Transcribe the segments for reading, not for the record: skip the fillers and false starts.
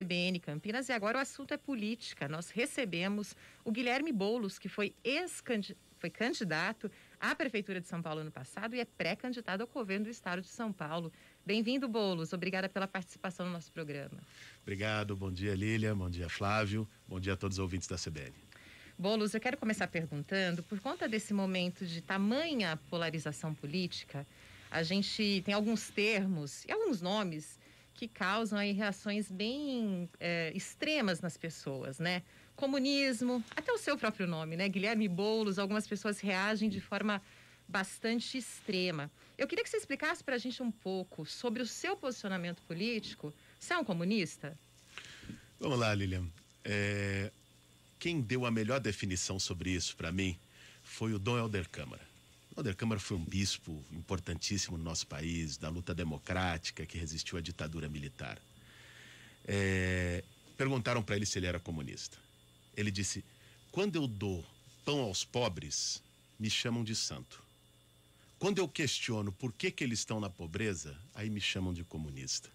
CBN Campinas, e agora o assunto é política. Nós recebemos o Guilherme Boulos, que foi candidato à Prefeitura de São Paulo ano passado e é pré-candidato ao governo do Estado de São Paulo. Bem-vindo, Boulos. Obrigada pela participação no nosso programa. Obrigado. Bom dia, Lília. Bom dia, Flávio. Bom dia a todos os ouvintes da CBN. Boulos, eu quero começar perguntando, por conta desse momento de tamanha polarização política, a gente tem alguns termos e alguns nomes que causam aí reações bem extremas nas pessoas, né? Comunismo, até o seu próprio nome, né? Guilherme Boulos, algumas pessoas reagem de forma bastante extrema. Eu queria que você explicasse para a gente um pouco sobre o seu posicionamento político. Você é um comunista? Vamos lá, Lilian. Quem deu a melhor definição sobre isso para mim foi o Dom Helder Câmara. O Helder Câmara foi um bispo importantíssimo no nosso país, da luta democrática que resistiu à ditadura militar. Perguntaram para ele se ele era comunista. Ele disse: quando eu dou pão aos pobres, me chamam de santo. Quando eu questiono por que eles estão na pobreza, aí me chamam de comunista.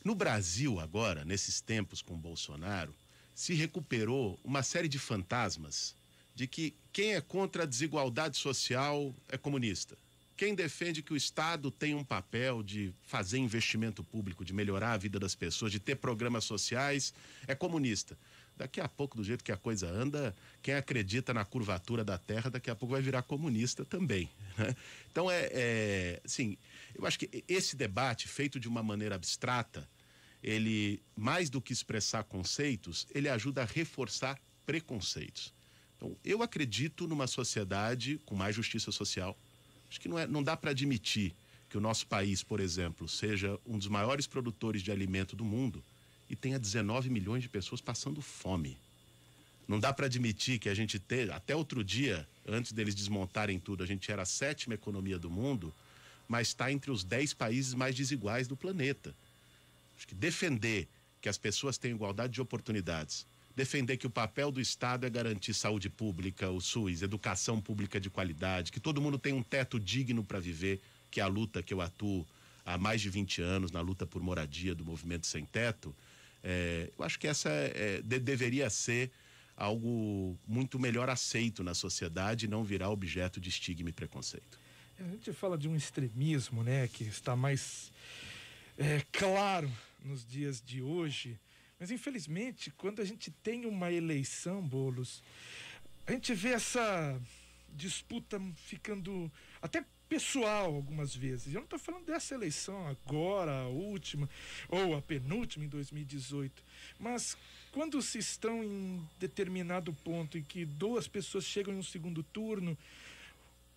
No Brasil agora, nesses tempos com Bolsonaro, se recuperou uma série de fantasmas de que quem é contra a desigualdade social é comunista. Quem defende que o Estado tem um papel de fazer investimento público, de melhorar a vida das pessoas, de ter programas sociais, é comunista. Daqui a pouco, do jeito que a coisa anda, quem acredita na curvatura da Terra, daqui a pouco vai virar comunista também, né? Então, assim, eu acho que esse debate, feito de uma maneira abstrata, ele, mais do que expressar conceitos, ele ajuda a reforçar preconceitos. Então, eu acredito numa sociedade com mais justiça social. Acho que não dá para admitir que o nosso país, por exemplo, seja um dos maiores produtores de alimento do mundo e tenha 19 milhões de pessoas passando fome. Não dá para admitir que a gente até outro dia, antes deles desmontarem tudo, a gente era a 7ª economia do mundo, mas está entre os 10 países mais desiguais do planeta. Acho que defender que as pessoas tenham igualdade de oportunidades, defender que o papel do Estado é garantir saúde pública, o SUS, educação pública de qualidade, que todo mundo tenha um teto digno para viver, que é a luta que eu atuo há mais de 20 anos, na luta por moradia do Movimento Sem Teto. Eu acho que essa deveria ser algo muito melhor aceito na sociedade e não virar objeto de estigma e preconceito. A gente fala de um extremismo, né, que está mais claro nos dias de hoje. Mas, infelizmente, quando a gente tem uma eleição, Boulos, a gente vê essa disputa ficando até pessoal algumas vezes. Eu não estou falando dessa eleição agora, a última, ou a penúltima em 2018. Mas quando se estão em determinado ponto em que 2 pessoas chegam em um segundo turno,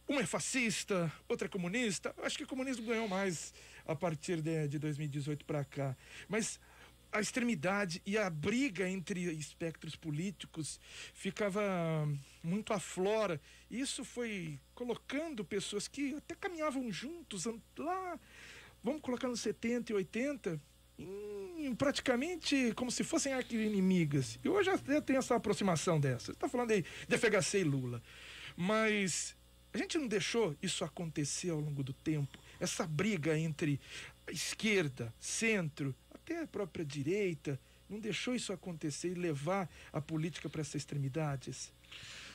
uma é fascista, outra é comunista. Eu acho que o comunismo ganhou mais a partir de 2018 para cá. Mas a extremidade e a briga entre espectros políticos ficava muito à flora. Isso foi colocando pessoas que até caminhavam juntos lá, vamos colocar nos 70 e 80, praticamente como se fossem arqui-inimigas. E hoje até tem essa aproximação dessa. Você está falando aí de FHC e Lula. Mas a gente não deixou isso acontecer ao longo do tempo. Essa briga entre a esquerda, centro, até a própria direita, não deixou isso acontecer e levar a política para essas extremidades?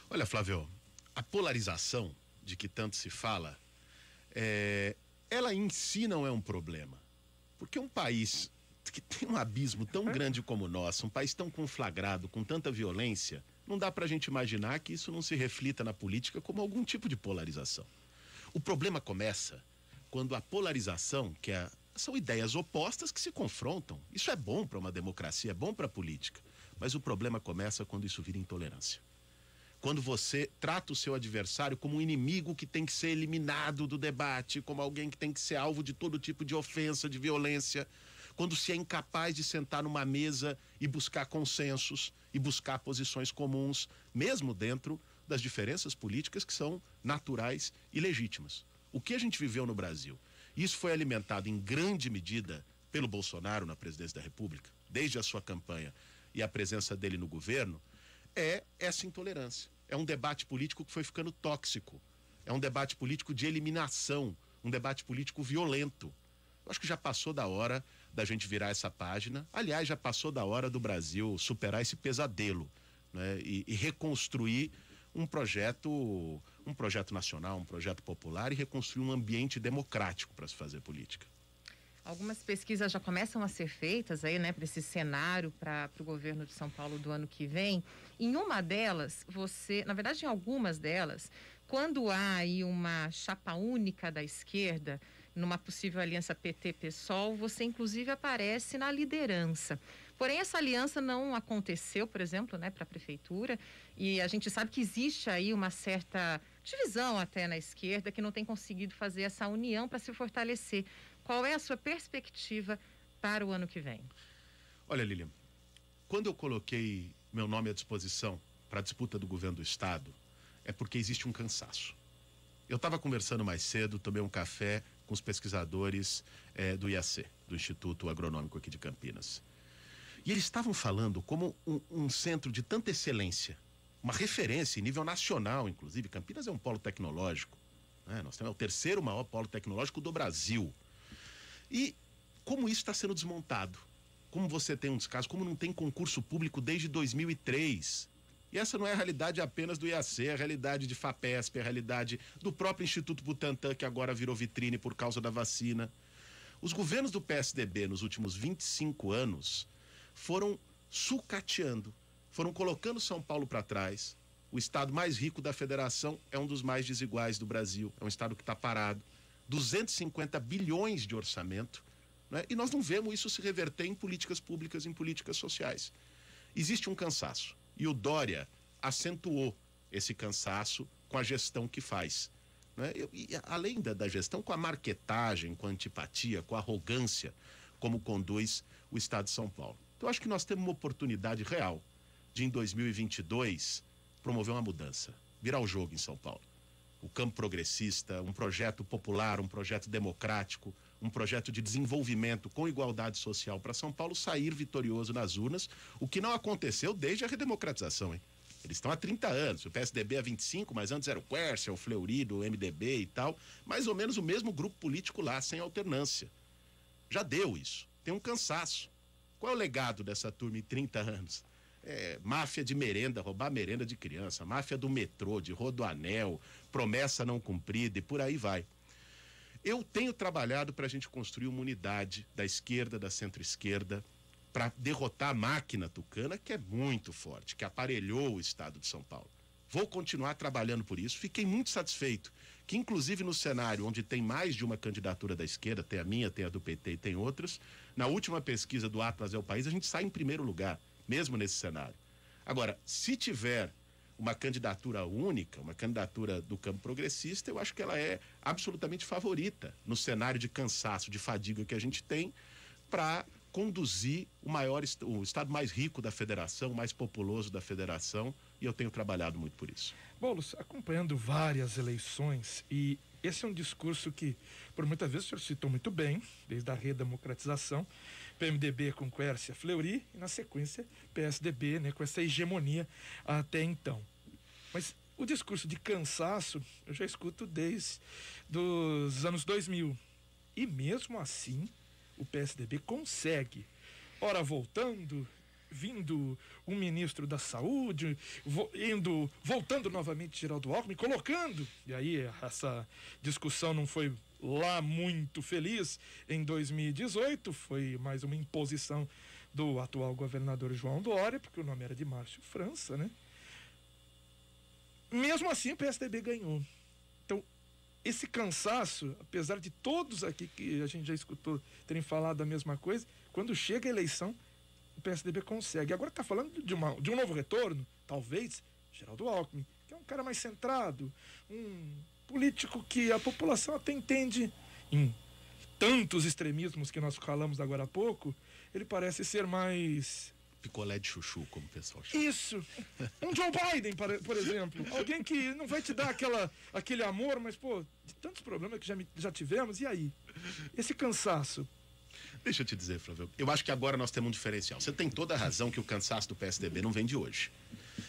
Olha, Flávio, a polarização de que tanto se fala, ela em si não é um problema. Porque um país que tem um abismo tão grande como o nosso, um país tão conflagrado, com tanta violência, não dá pra gente imaginar que isso não se reflita na política como algum tipo de polarização. O problema começa quando a polarização, são ideias opostas que se confrontam. Isso é bom para uma democracia, é bom para a política. Mas o problema começa quando isso vira intolerância. Quando você trata o seu adversário como um inimigo que tem que ser eliminado do debate, como alguém que tem que ser alvo de todo tipo de ofensa, de violência. Quando se é incapaz de sentar numa mesa e buscar consensos e buscar posições comuns, mesmo dentro das diferenças políticas que são naturais e legítimas. O que a gente viveu no Brasil? Isso foi alimentado em grande medida pelo Bolsonaro na presidência da República, desde a sua campanha e a presença dele no governo, é essa intolerância. É um debate político que foi ficando tóxico. É um debate político de eliminação, um debate político violento. Eu acho que já passou da hora da gente virar essa página. Aliás, já passou da hora do Brasil superar esse pesadelo, né? E reconstruir um projeto nacional, um projeto popular e reconstruir um ambiente democrático para se fazer política. Algumas pesquisas já começam a ser feitas aí, né, para esse cenário para o governo de São Paulo do ano que vem. Em uma delas, na verdade, em algumas delas, quando há aí uma chapa única da esquerda, numa possível aliança PT-PSOL, você inclusive aparece na liderança. Porém, essa aliança não aconteceu, por exemplo, né, para a prefeitura, e a gente sabe que existe aí uma certa divisão até na esquerda que não tem conseguido fazer essa união para se fortalecer. Qual é a sua perspectiva para o ano que vem? Olha, Lilian, quando eu coloquei meu nome à disposição para a disputa do governo do estado, é porque existe um cansaço. Eu estava conversando mais cedo, tomei um café com os pesquisadores do IAC, do Instituto Agronômico aqui de Campinas. E eles estavam falando como um centro de tanta excelência, uma referência em nível nacional, inclusive. Campinas é um polo tecnológico, né? Nós temos o terceiro maior polo tecnológico do Brasil. E como isso está sendo desmontado? Como você tem um descaso, como não tem concurso público desde 2003? E essa não é a realidade apenas do IAC, é a realidade de FAPESP, é a realidade do próprio Instituto Butantan, que agora virou vitrine por causa da vacina. Os governos do PSDB nos últimos 25 anos foram sucateando, foram colocando São Paulo para trás. O estado mais rico da federação é um dos mais desiguais do Brasil, é um estado que está parado. 250 bilhões de orçamento, né? E nós não vemos isso se reverter em políticas públicas, em políticas sociais. Existe um cansaço e o Dória acentuou esse cansaço com a gestão que faz, né? E além da gestão, com a marquetagem, com a antipatia, com a arrogância, como conduz o estado de São Paulo. Então, acho que nós temos uma oportunidade real de, em 2022, promover uma mudança, virar o jogo em São Paulo. O campo progressista, um projeto popular, um projeto democrático, um projeto de desenvolvimento com igualdade social para São Paulo sair vitorioso nas urnas, o que não aconteceu desde a redemocratização, hein? Eles estão há 30 anos, o PSDB há 25, mas antes era o Quércia, o Fleury, do MDB e tal, mais ou menos o mesmo grupo político lá, sem alternância. Já deu isso, tem um cansaço. Qual é o legado dessa turma em 30 anos? Máfia de merenda, roubar merenda de criança, máfia do metrô, de rodoanel, promessa não cumprida e por aí vai. Eu tenho trabalhado para a gente construir uma unidade da esquerda, da centro-esquerda, para derrotar a máquina tucana, que é muito forte, que aparelhou o estado de São Paulo. Vou continuar trabalhando por isso. Fiquei muito satisfeito que, inclusive no cenário onde tem mais de uma candidatura da esquerda, tem a minha, tem a do PT e tem outras, na última pesquisa do Atlas é o País, a gente sai em primeiro lugar, mesmo nesse cenário. Agora, se tiver uma candidatura única, uma candidatura do campo progressista, eu acho que ela é absolutamente favorita no cenário de cansaço, de fadiga que a gente tem para conduzir o estado mais rico da federação, mais populoso da federação, e eu tenho trabalhado muito por isso. Boulos, acompanhando várias eleições, e esse é um discurso que, por muitas vezes, o senhor citou muito bem, desde a redemocratização, PMDB com Quércia, Fleury, e na sequência PSDB, né, com essa hegemonia até então. Mas o discurso de cansaço eu já escuto desde os anos 2000. E mesmo assim, o PSDB consegue, ora voltando, vindo um ministro da saúde, voltando novamente Geraldo Alckmin, colocando, e aí essa discussão não foi lá muito feliz em 2018, foi mais uma imposição do atual governador João Dória, porque o nome era de Márcio França, né? Mesmo assim o PSDB ganhou. Então, esse cansaço, apesar de todos aqui que a gente já escutou terem falado a mesma coisa, quando chega a eleição, o PSDB consegue. Agora está falando de um novo retorno, talvez, Geraldo Alckmin, que é um cara mais centrado, um político que a população até entende em tantos extremismos que nós falamos agora há pouco, ele parece ser mais... picolé de chuchu, como o pessoal chama. Isso. Um Joe Biden, por exemplo. Alguém que não vai te dar aquele amor, mas, pô, de tantos problemas que já tivemos, e aí? Esse cansaço. Deixa eu te dizer, Flávio, eu acho que agora nós temos um diferencial. Você tem toda a razão que o cansaço do PSDB não vem de hoje.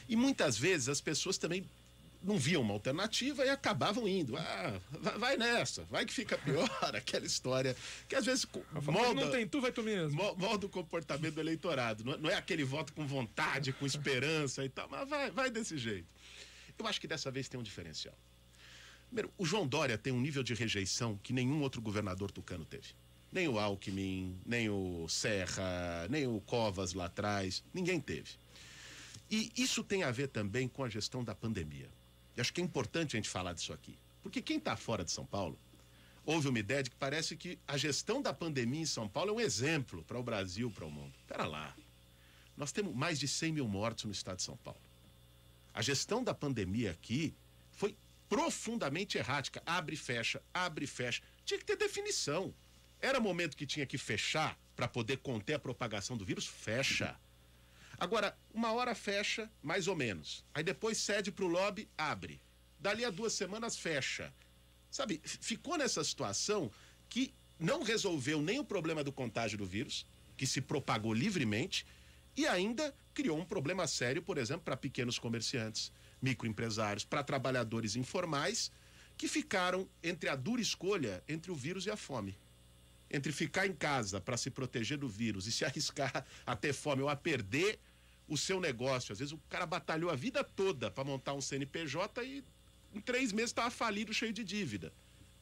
E muitas vezes as pessoas também não viam uma alternativa e acabavam indo. Ah, vai nessa, vai que fica pior, aquela história que às vezes molda, não tem tu, vai tu mesmo. Molda o comportamento do eleitorado. Não é aquele voto com vontade, com esperança e tal, mas vai desse jeito. Eu acho que dessa vez tem um diferencial. Primeiro, o João Dória tem um nível de rejeição que nenhum outro governador tucano teve. Nem o Alckmin, nem o Serra, nem o Covas lá atrás, ninguém teve. E isso tem a ver também com a gestão da pandemia. E acho que é importante a gente falar disso aqui. Porque quem está fora de São Paulo, houve uma ideia de que parece que a gestão da pandemia em São Paulo é um exemplo para o Brasil, para o mundo. Espera lá. Nós temos mais de 100 mil mortos no estado de São Paulo. A gestão da pandemia aqui foi profundamente errática. Abre e fecha, abre e fecha. Tinha que ter definição. Era momento que tinha que fechar para poder conter a propagação do vírus? Fecha. Agora, uma hora fecha, mais ou menos. Aí depois cede para o lobby, abre. Dali a 2 semanas fecha. Sabe, ficou nessa situação que não resolveu nem o problema do contágio do vírus, que se propagou livremente, e ainda criou um problema sério, por exemplo, para pequenos comerciantes, microempresários, para trabalhadores informais, que ficaram entre a dura escolha entre o vírus e a fome. Entre ficar em casa para se proteger do vírus e se arriscar a ter fome ou a perder o seu negócio. Às vezes o cara batalhou a vida toda para montar um CNPJ e em 3 meses estava falido, cheio de dívida,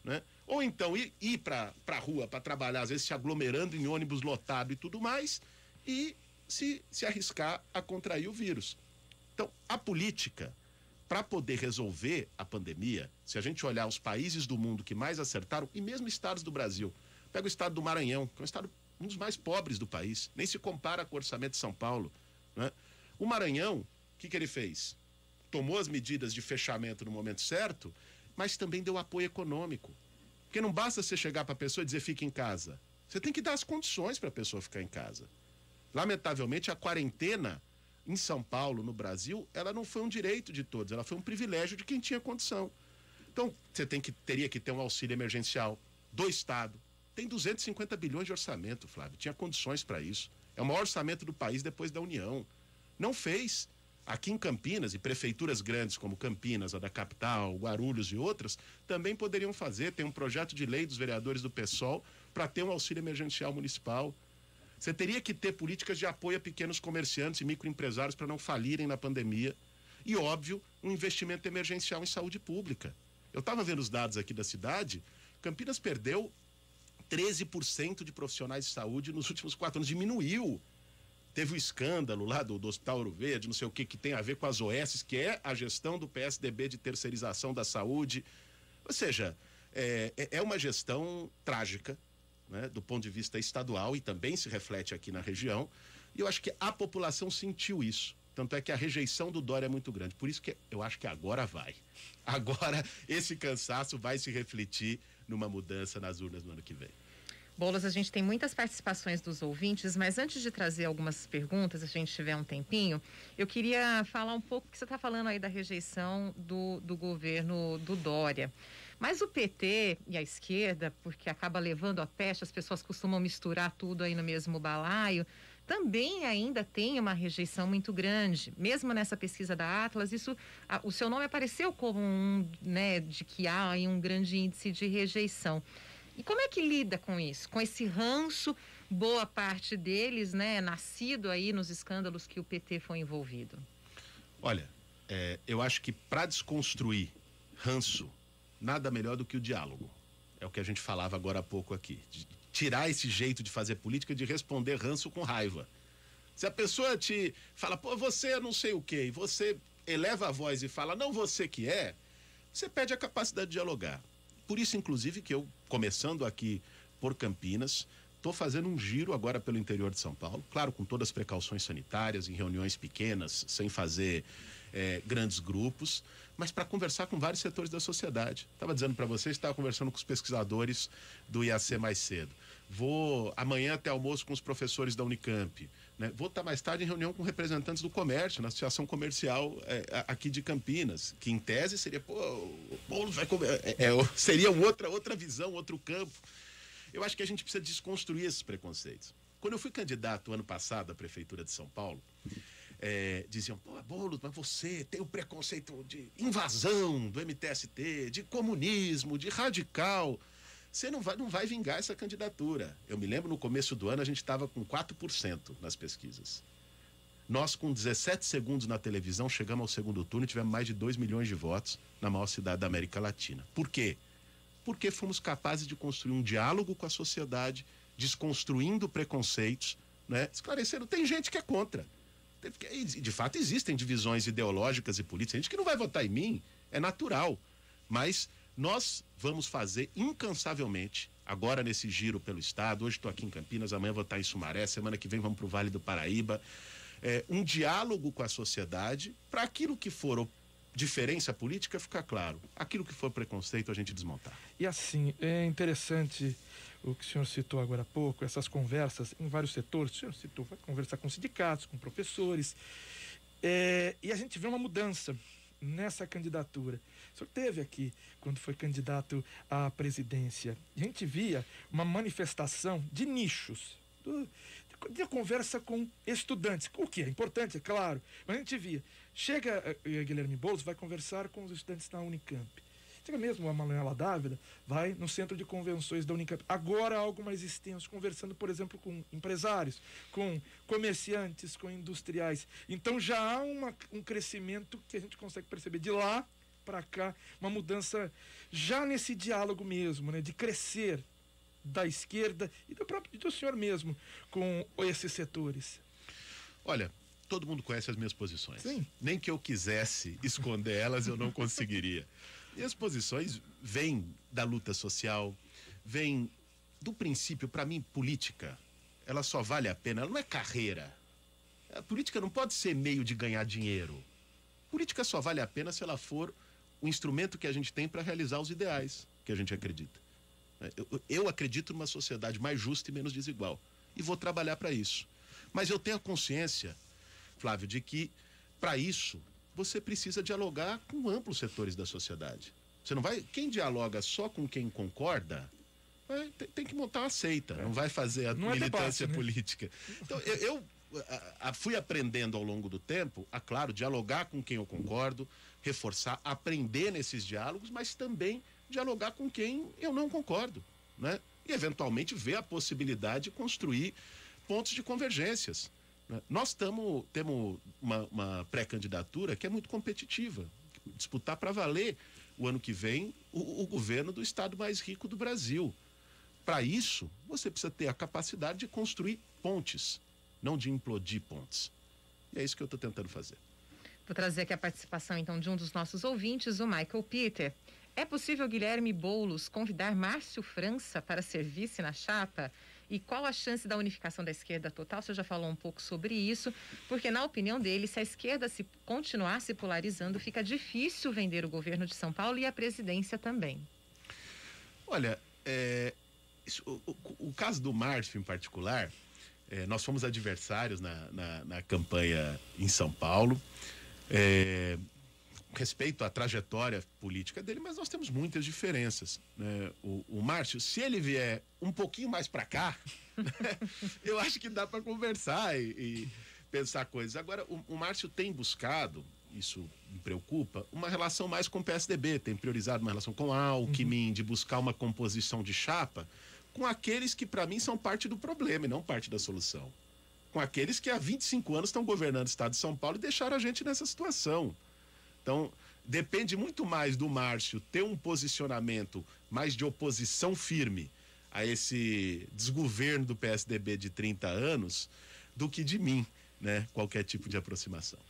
né? Ou então ir para a rua para trabalhar, às vezes se aglomerando em ônibus lotado e tudo mais, e se arriscar a contrair o vírus. Então, a política, para poder resolver a pandemia, se a gente olhar os países do mundo que mais acertaram, e mesmo estados do Brasil, pega o estado do Maranhão, que é um estado um dos mais pobres do país, nem se compara com o orçamento de São Paulo, né? O Maranhão, o que ele fez? Tomou as medidas de fechamento no momento certo, mas também deu apoio econômico. Porque não basta você chegar para a pessoa e dizer fique em casa. Você tem que dar as condições para a pessoa ficar em casa. Lamentavelmente, a quarentena em São Paulo, no Brasil, ela não foi um direito de todos, ela foi um privilégio de quem tinha condição. Então, você teria que ter um auxílio emergencial do Estado. Tem 250 bilhões de orçamento, Flávio. Tinha condições para isso. É o maior orçamento do país depois da União. Não fez. Aqui em Campinas, e prefeituras grandes como Campinas, a da capital, Guarulhos e outras, também poderiam fazer. Tem um projeto de lei dos vereadores do PSOL para ter um auxílio emergencial municipal. Você teria que ter políticas de apoio a pequenos comerciantes e microempresários para não falirem na pandemia. E, óbvio, um investimento emergencial em saúde pública. Eu estava vendo os dados aqui da cidade. Campinas perdeu 13% de profissionais de saúde nos últimos 4 anos. Diminuiu. Teve o escândalo lá do Hospital Ouro Verde, não sei o que tem a ver com as OS, que é a gestão do PSDB de terceirização da saúde. Ou seja, é uma gestão trágica, né, do ponto de vista estadual, e também se reflete aqui na região. E eu acho que a população sentiu isso. Tanto é que a rejeição do Dória é muito grande. Por isso que eu acho que agora vai. Agora esse cansaço vai se refletir numa mudança nas urnas no ano que vem. Boulos, a gente tem muitas participações dos ouvintes, mas antes de trazer algumas perguntas, se a gente tiver um tempinho, eu queria falar um pouco, que você está falando aí da rejeição do governo do Dória. Mas o PT e a esquerda, porque acaba levando a peste, as pessoas costumam misturar tudo aí no mesmo balaio, também ainda tem uma rejeição muito grande. Mesmo nessa pesquisa da Atlas, o seu nome apareceu como né, de que há aí um grande índice de rejeição. E como é que lida com isso? Com esse ranço, boa parte deles, né, nascido aí nos escândalos que o PT foi envolvido? Olha, eu acho que para desconstruir ranço, nada melhor do que o diálogo. É o que a gente falava agora há pouco aqui. De tirar esse jeito de fazer política, de responder ranço com raiva. Se a pessoa te fala, pô, você não sei o quê, e você eleva a voz e fala, não você que é, você perde a capacidade de dialogar. Por isso, inclusive, que eu, começando aqui por Campinas, estou fazendo um giro agora pelo interior de São Paulo, claro, com todas as precauções sanitárias, em reuniões pequenas, sem fazer grandes grupos, mas para conversar com vários setores da sociedade. Estava dizendo para vocês, estava conversando com os pesquisadores do IAC mais cedo. Vou amanhã até almoço com os professores da Unicamp, né? Vou estar mais tarde em reunião com representantes do comércio, na Associação Comercial aqui de Campinas, que em tese seria, pô, o Boulos vai comer, seria outra visão, outro campo. Eu acho que a gente precisa desconstruir esses preconceitos. Quando eu fui candidato ano passado à Prefeitura de São Paulo, diziam, pô, Boulos, mas você tem o preconceito de invasão do MTST, de comunismo, de radical. Você não vai vingar essa candidatura. Eu me lembro, no começo do ano, a gente estava com 4% nas pesquisas. Nós, com 17 segundos na televisão, chegamos ao segundo turno e tivemos mais de 2 milhões de votos na maior cidade da América Latina. Por quê? Porque fomos capazes de construir um diálogo com a sociedade, desconstruindo preconceitos, né? Esclarecendo, tem gente que é contra. De fato, existem divisões ideológicas e políticas. Tem gente que não vai votar em mim, é natural. Mas nós vamos fazer incansavelmente, agora nesse giro pelo estado, hoje estou aqui em Campinas, amanhã vou estar em Sumaré, semana que vem vamos para o Vale do Paraíba, um diálogo com a sociedade para aquilo que for diferença política ficar claro. Aquilo que for preconceito a gente desmontar. E assim, é interessante o que o senhor citou agora há pouco, essas conversas em vários setores. O senhor citou, vai conversar com sindicatos, com professores, e a gente vê uma mudança nessa candidatura. O senhor teve aqui, quando foi candidato à presidência, a gente via uma manifestação de nichos, de conversa com estudantes, o que é importante, é claro, mas a gente via, chega Guilherme Boulos, vai conversar com os estudantes da Unicamp, chega mesmo a Manuela Dávila, vai no centro de convenções da Unicamp, agora algo mais extenso, conversando, por exemplo, com empresários, com comerciantes, com industriais. Então já há um crescimento que a gente consegue perceber de lá para cá, uma mudança já nesse diálogo mesmo, né, de crescer da esquerda e do senhor mesmo com esses setores. Olha, todo mundo conhece as minhas posições. Sim. Nem que eu quisesse esconder elas, eu não conseguiria. E as posições vêm da luta social, vêm do princípio, para mim, política, ela só vale a pena, ela não é carreira. A política não pode ser meio de ganhar dinheiro. Política só vale a pena se ela for o instrumento que a gente tem para realizar os ideais que a gente acredita. Eu acredito numa sociedade mais justa e menos desigual. E vou trabalhar para isso. Mas eu tenho a consciência, Flávio, de que, para isso, você precisa dialogar com amplos setores da sociedade. Você não vai... Quem dialoga só com quem concorda, tem que montar uma seita. Não vai fazer a militância política. Então, eu fui aprendendo ao longo do tempo, claro, dialogar com quem eu concordo, reforçar, aprender nesses diálogos, mas também dialogar com quem eu não concordo, né? E eventualmente ver a possibilidade de construir pontos de convergências, né? Nós temos uma pré-candidatura que é muito competitiva, disputar para valer o ano que vem o governo do estado mais rico do Brasil. Para isso, você precisa ter a capacidade de construir pontes, não de implodir pontes. E é isso que eu estou tentando fazer. Vou trazer aqui a participação, então, de um dos nossos ouvintes, o Michael Peter. É possível Guilherme Boulos convidar Márcio França para ser vice na chapa? E qual a chance da unificação da esquerda total? Você já falou um pouco sobre isso, porque na opinião dele, se a esquerda continuar se polarizando, fica difícil vender o governo de São Paulo e a presidência também. Olha, o caso do Márcio em particular, nós fomos adversários na campanha em São Paulo. Respeito à trajetória política dele, mas nós temos muitas diferenças, né? O Márcio, se ele vier um pouquinho mais para cá, né? Eu acho que dá para conversar e pensar coisas. Agora, o Márcio tem buscado, isso me preocupa, uma relação mais com o PSDB, tem priorizado uma relação com a Alckmin, de buscar uma composição de chapa com aqueles que, para mim, são parte do problema e não parte da solução. Com aqueles que há 25 anos estão governando o estado de São Paulo e deixaram a gente nessa situação. Então, depende muito mais do Márcio ter um posicionamento mais de oposição firme a esse desgoverno do PSDB de 30 anos do que de mim, né? Qualquer tipo de aproximação.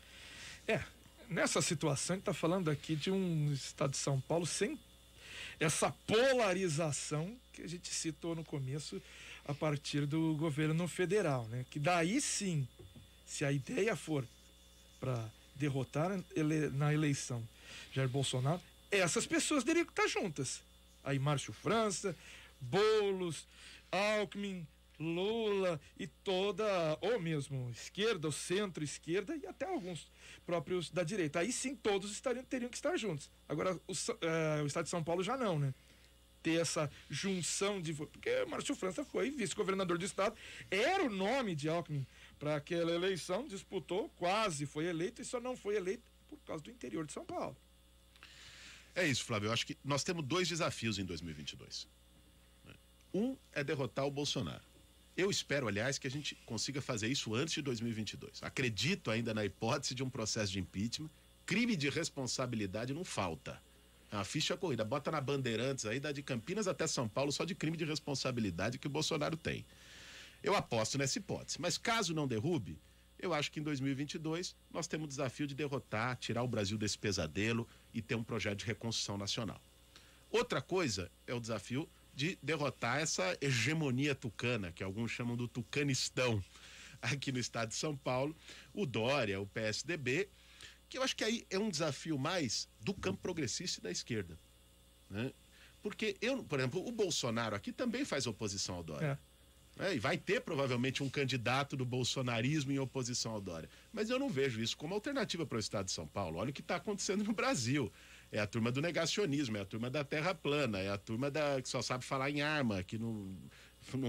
Nessa situação, a gente está falando aqui de um estado de São Paulo sem essa polarização que a gente citou no começo a partir do governo federal, né? Que daí sim, se a ideia for para derrotar na eleição Jair Bolsonaro, essas pessoas teriam que estar juntas. Aí Márcio França, Boulos, Alckmin, Lula e toda, ou mesmo esquerda, ou centro-esquerda e até alguns próprios da direita. Aí sim todos teriam que estar juntos. Agora o estado de São Paulo já não, né? Ter essa junção de... Porque Márcio França foi vice-governador do estado, era o nome de Alckmin para aquela eleição, disputou, quase foi eleito e só não foi eleito por causa do interior de São Paulo. É isso, Flávio. Eu acho que nós temos 2 desafios em 2022. Um é derrotar o Bolsonaro. Eu espero, aliás, que a gente consiga fazer isso antes de 2022. Acredito ainda na hipótese de um processo de impeachment. Crime de responsabilidade não falta. É uma ficha corrida. Bota na Bandeirantes aí, dá de Campinas até São Paulo, só de crime de responsabilidade que o Bolsonaro tem. Eu aposto nessa hipótese. Mas caso não derrube, eu acho que em 2022 nós temos o desafio de derrotar, tirar o Brasil desse pesadelo e ter um projeto de reconstrução nacional. Outra coisa é o desafio de derrotar essa hegemonia tucana, que alguns chamam do tucanistão, aqui no estado de São Paulo, o Dória, o PSDB, que eu acho que aí é um desafio mais do campo progressista e da esquerda, né? Porque por exemplo, o Bolsonaro aqui também faz oposição ao Dória. E vai ter provavelmente um candidato do bolsonarismo em oposição ao Dória. Mas eu não vejo isso como alternativa para o estado de São Paulo. Olha o que está acontecendo no Brasil. É a turma do negacionismo, é a turma da terra plana, é a turma que só sabe falar em arma, que não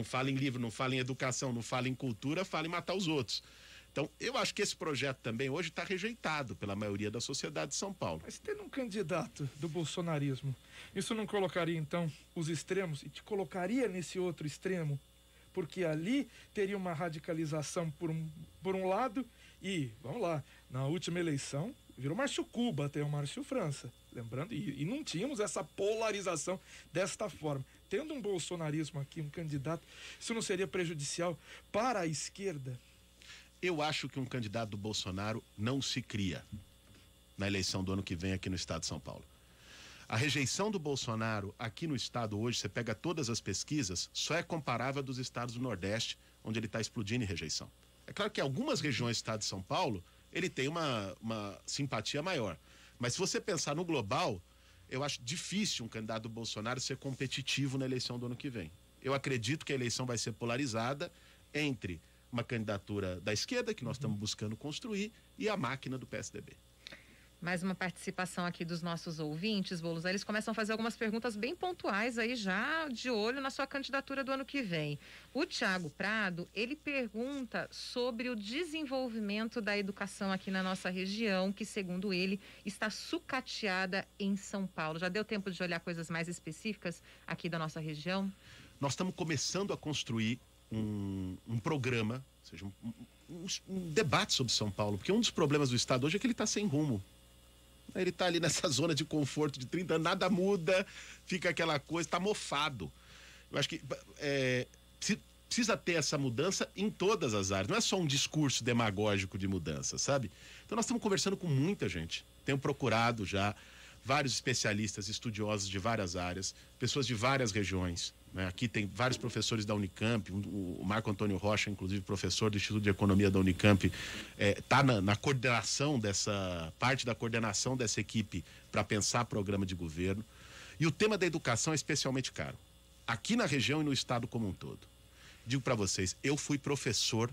fala em livro, não fala em educação, não fala em cultura, fala em matar os outros. Então, eu acho que esse projeto também hoje está rejeitado pela maioria da sociedade de São Paulo. Mas tendo um candidato do bolsonarismo, isso não colocaria, então, os extremos e te colocaria nesse outro extremo? Porque ali teria uma radicalização por um lado e, vamos lá, na última eleição virou Márcio Cuba até o Márcio França, lembrando, e não tínhamos essa polarização desta forma. Tendo um bolsonarismo aqui, um candidato, isso não seria prejudicial para a esquerda? Eu acho que um candidato do Bolsonaro não se cria na eleição do ano que vem aqui no estado de São Paulo. A rejeição do Bolsonaro aqui no estado hoje, você pega todas as pesquisas, só é comparável a dos estados do Nordeste, onde ele está explodindo em rejeição. É claro que em algumas regiões do estado de São Paulo, ele tem uma simpatia maior. Mas se você pensar no global, eu acho difícil um candidato do Bolsonaro ser competitivo na eleição do ano que vem. Eu acredito que a eleição vai ser polarizada entre uma candidatura da esquerda, que nós estamos buscando construir, e a máquina do PSDB. Mais uma participação aqui dos nossos ouvintes, Boulos. Eles começam a fazer algumas perguntas bem pontuais aí, já de olho na sua candidatura do ano que vem. O Tiago Prado, ele pergunta sobre o desenvolvimento da educação aqui na nossa região, que, segundo ele, está sucateada em São Paulo. Já deu tempo de olhar coisas mais específicas aqui da nossa região? Nós estamos começando a construir um programa, ou seja, um debate sobre São Paulo, porque um dos problemas do estado hoje é que ele está sem rumo. Ele está ali nessa zona de conforto de 30 anos, nada muda, fica aquela coisa, está mofado. Eu acho que precisa ter essa mudança em todas as áreas, não é só um discurso demagógico de mudança, sabe? Então nós estamos conversando com muita gente, tenho procurado já vários especialistas, estudiosos de várias áreas, pessoas de várias regiões, né? Aqui tem vários professores da Unicamp, o Marco Antônio Rocha, inclusive professor do Instituto de Economia da Unicamp, está na coordenação parte da coordenação dessa equipe para pensar programa de governo. E o tema da educação é especialmente caro, aqui na região e no estado como um todo. Digo para vocês, eu fui professor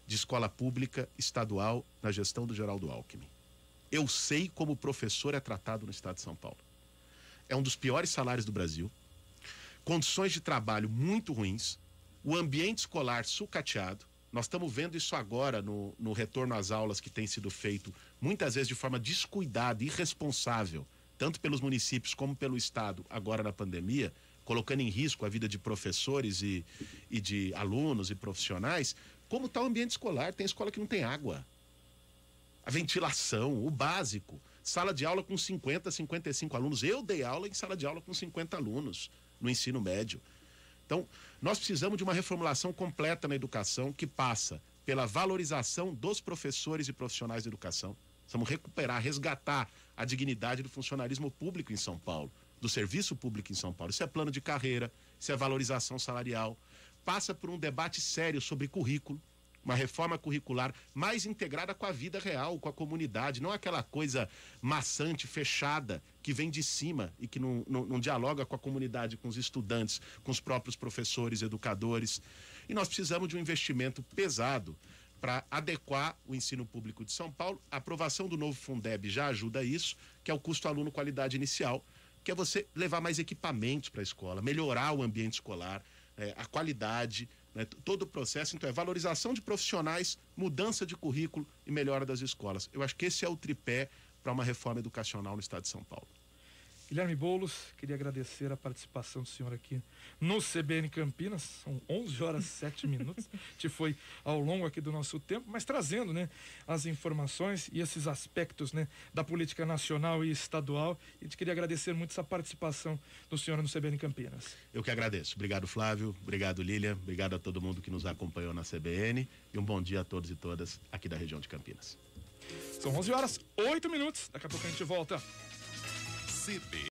de escola pública estadual na gestão do Geraldo Alckmin. Eu sei como o professor é tratado no estado de São Paulo. É um dos piores salários do Brasil, condições de trabalho muito ruins, o ambiente escolar sucateado. Nós estamos vendo isso agora no retorno às aulas que tem sido feito, muitas vezes de forma descuidada, irresponsável, tanto pelos municípios como pelo estado, agora na pandemia, colocando em risco a vida de professores e de alunos e profissionais. Como está o ambiente escolar? Tem escola que não tem água. A ventilação, o básico. Sala de aula com 50, 55 alunos. Eu dei aula em sala de aula com 50 alunos no ensino médio. Então, nós precisamos de uma reformulação completa na educação que passa pela valorização dos professores e profissionais da educação. Precisamos recuperar, resgatar a dignidade do funcionalismo público em São Paulo, do serviço público em São Paulo. Isso é plano de carreira, isso é valorização salarial. Passa por um debate sério sobre currículo, uma reforma curricular mais integrada com a vida real, com a comunidade, não aquela coisa maçante, fechada, que vem de cima e que não dialoga com a comunidade, com os estudantes, com os próprios professores, educadores. E nós precisamos de um investimento pesado para adequar o ensino público de São Paulo. A aprovação do novo Fundeb já ajuda isso, que é o custo aluno qualidade inicial, que é você levar mais equipamentos para a escola, melhorar o ambiente escolar, a qualidade, né? Todo o processo, então, é valorização de profissionais, mudança de currículo e melhora das escolas. Eu acho que esse é o tripé para uma reforma educacional no estado de São Paulo. Guilherme Boulos, queria agradecer a participação do senhor aqui no CBN Campinas. São 11 horas e 7 minutos. A gente foi ao longo aqui do nosso tempo, mas trazendo, né, as informações e esses aspectos, né, da política nacional e estadual. E a gente queria agradecer muito essa participação do senhor no CBN Campinas. Eu que agradeço. Obrigado, Flávio. Obrigado, Lília. Obrigado a todo mundo que nos acompanhou na CBN. E um bom dia a todos e todas aqui da região de Campinas. São 11 horas, 8 minutos. Daqui a pouco a gente volta. CBN.